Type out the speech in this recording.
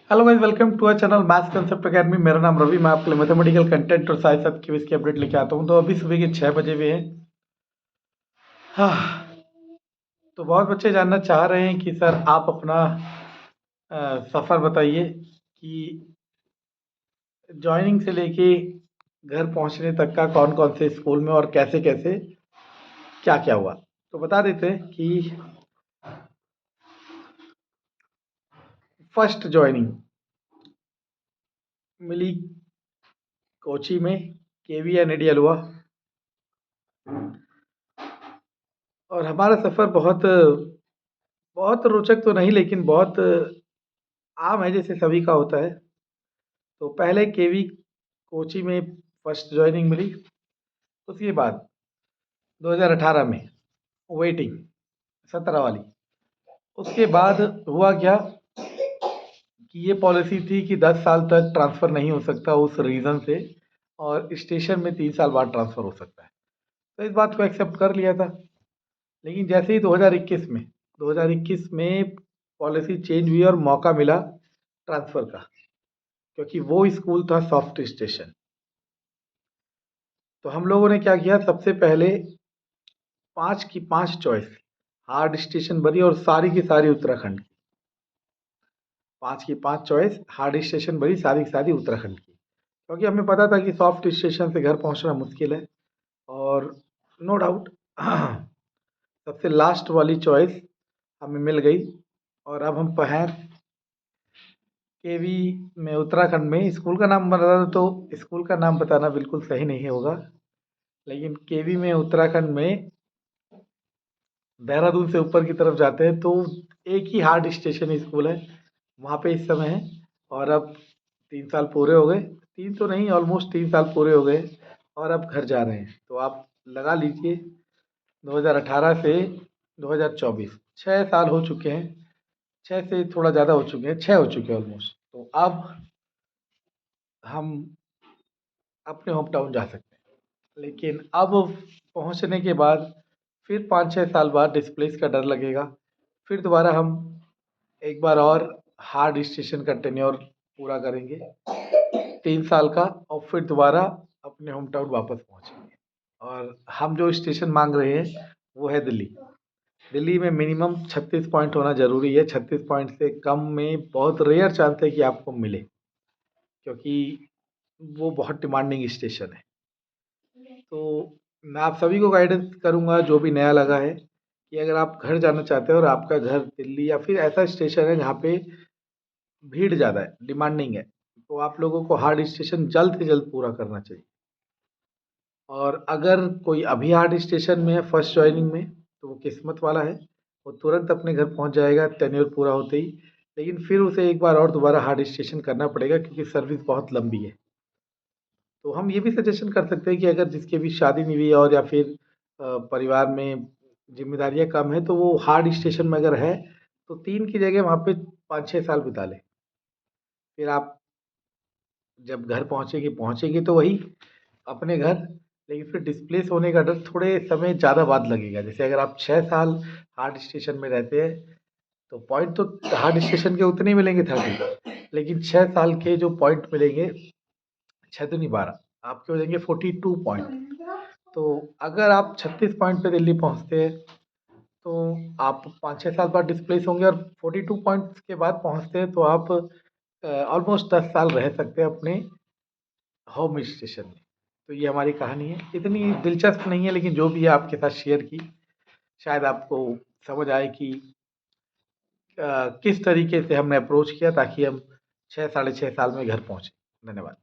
Hello guys, welcome to our channel maths concept academy. मेरा नाम रवि। मैं आपके लिए मैथमेटिकल कंटेंट और साथ साथ क्विज की अपडेट लेके आता हूं। तो अभी सुबह के 6 बजे हुए हैं। हाँ, तो बहुत बच्चे जानना चाह रहे हैं कि सर आप अपना सफ़र बताइए कि ज्वाइनिंग से लेके घर पहुंचने तक का कौन कौन से स्कूल में और कैसे कैसे क्या क्या हुआ। तो बता देते हैं कि फर्स्ट ज्वाइनिंग मिली कोची में, केवी एन एडियल हुआ। और हमारा सफ़र बहुत बहुत रोचक तो नहीं, लेकिन बहुत आम है, जैसे सभी का होता है। तो पहले केवी कोची में फर्स्ट ज्वाइनिंग मिली। उसके बाद 2018 में वेटिंग 17 वाली। उसके बाद हुआ क्या कि ये पॉलिसी थी कि 10 साल तक ट्रांसफ़र नहीं हो सकता उस रीज़न से, और स्टेशन में 3 साल बाद ट्रांसफ़र हो सकता है। तो इस बात को एक्सेप्ट कर लिया था। लेकिन जैसे ही 2021 में पॉलिसी चेंज हुई और मौका मिला ट्रांसफ़र का, क्योंकि वो स्कूल था सॉफ्ट स्टेशन। तो हम लोगों ने क्या किया, सबसे पहले 5 की 5 चॉइस हार्ड स्टेशन भरी, और सारी की सारी उत्तराखंड की। 5 की 5 चॉइस हार्ड स्टेशन भरी, सारी की सारी उत्तराखंड की, क्योंकि हमें पता था कि सॉफ्ट स्टेशन से घर पहुंचना मुश्किल है। और नो डाउट सबसे लास्ट वाली चॉइस हमें मिल गई। और अब हम हैं केवी में, उत्तराखंड में। स्कूल का नाम बता दो तो स्कूल का नाम बताना बिल्कुल सही नहीं होगा, लेकिन केवी में उत्तराखंड में देहरादून से ऊपर की तरफ जाते हैं तो एक ही हार्ड स्टेशन स्कूल है, वहाँ पे इस समय है। और अब 3 साल पूरे हो गए, 3 तो नहीं, ऑलमोस्ट 3 साल पूरे हो गए, और अब घर जा रहे हैं। तो आप लगा लीजिए 2018 से 2024 6 साल हो चुके हैं। 6 से थोड़ा ज़्यादा हो चुके हैं, 6 हो चुके हैं ऑलमोस्ट। तो अब हम अपने होम टाउन जा सकते हैं। लेकिन अब पहुंचने के बाद फिर 5-6 साल बाद डिस्प्लेस का डर लगेगा। फिर दोबारा हम एक बार और हार्ड स्टेशन का टेन्योर पूरा करेंगे 3 साल का, और फिर दोबारा अपने होम टाउन वापस पहुंचेंगे। और हम जो स्टेशन मांग रहे हैं वो है दिल्ली। दिल्ली में मिनिमम 36 पॉइंट होना ज़रूरी है। 36 पॉइंट से कम में बहुत रेयर चांस है कि आपको मिले, क्योंकि वो बहुत डिमांडिंग स्टेशन है। तो मैं आप सभी को गाइडेंस करूँगा, जो भी नया लगा है, कि अगर आप घर जाना चाहते हो और आपका घर दिल्ली या फिर ऐसा स्टेशन है जहाँ पे भीड़ ज़्यादा है, डिमांडिंग है, तो आप लोगों को हार्ड स्टेशन जल्द से जल्द पूरा करना चाहिए। और अगर कोई अभी हार्ड स्टेशन में है फर्स्ट ज्वाइनिंग में, तो वो किस्मत वाला है, वो तुरंत अपने घर पहुँच जाएगा टेन्योर पूरा होते ही। लेकिन फिर उसे एक बार और दोबारा हार्ड स्टेशन करना पड़ेगा, क्योंकि सर्विस बहुत लंबी है। तो हम ये भी सजेशन कर सकते हैं कि अगर जिसकी भी शादी नहीं हुई है, और या फिर परिवार में जिम्मेदारियां कम है, तो वो हार्ड स्टेशन में अगर है तो 3 की जगह वहाँ पे 5-6 साल बिता ले। फिर आप जब घर पहुँचेंगे तो वही अपने घर। लेकिन फिर डिस्प्लेस होने का डर थोड़े समय ज़्यादा बाद लगेगा। जैसे अगर आप 6 साल हार्ड स्टेशन में रहते हैं तो पॉइंट तो हार्ड स्टेशन के उतने ही मिलेंगे 30, लेकिन 6 साल के जो पॉइंट मिलेंगे, 6 दूनी 12, आपके हो जाएंगे 42 पॉइंट। तो अगर आप 36 पॉइंट पे दिल्ली पहुंचते हैं तो आप 5-6 साल बाद डिस्प्लेस होंगे, और 42 पॉइंट्स के बाद पहुंचते हैं तो आप ऑलमोस्ट 10 साल रह सकते हैं अपने होम स्टेशन में। तो ये हमारी कहानी है, इतनी दिलचस्प नहीं है, लेकिन जो भी है आपके साथ शेयर की। शायद आपको समझ आए कि किस तरीके से हमने अप्रोच किया ताकि हम 6 साढ़े 6 साल में घर पहुँचे। धन्यवाद।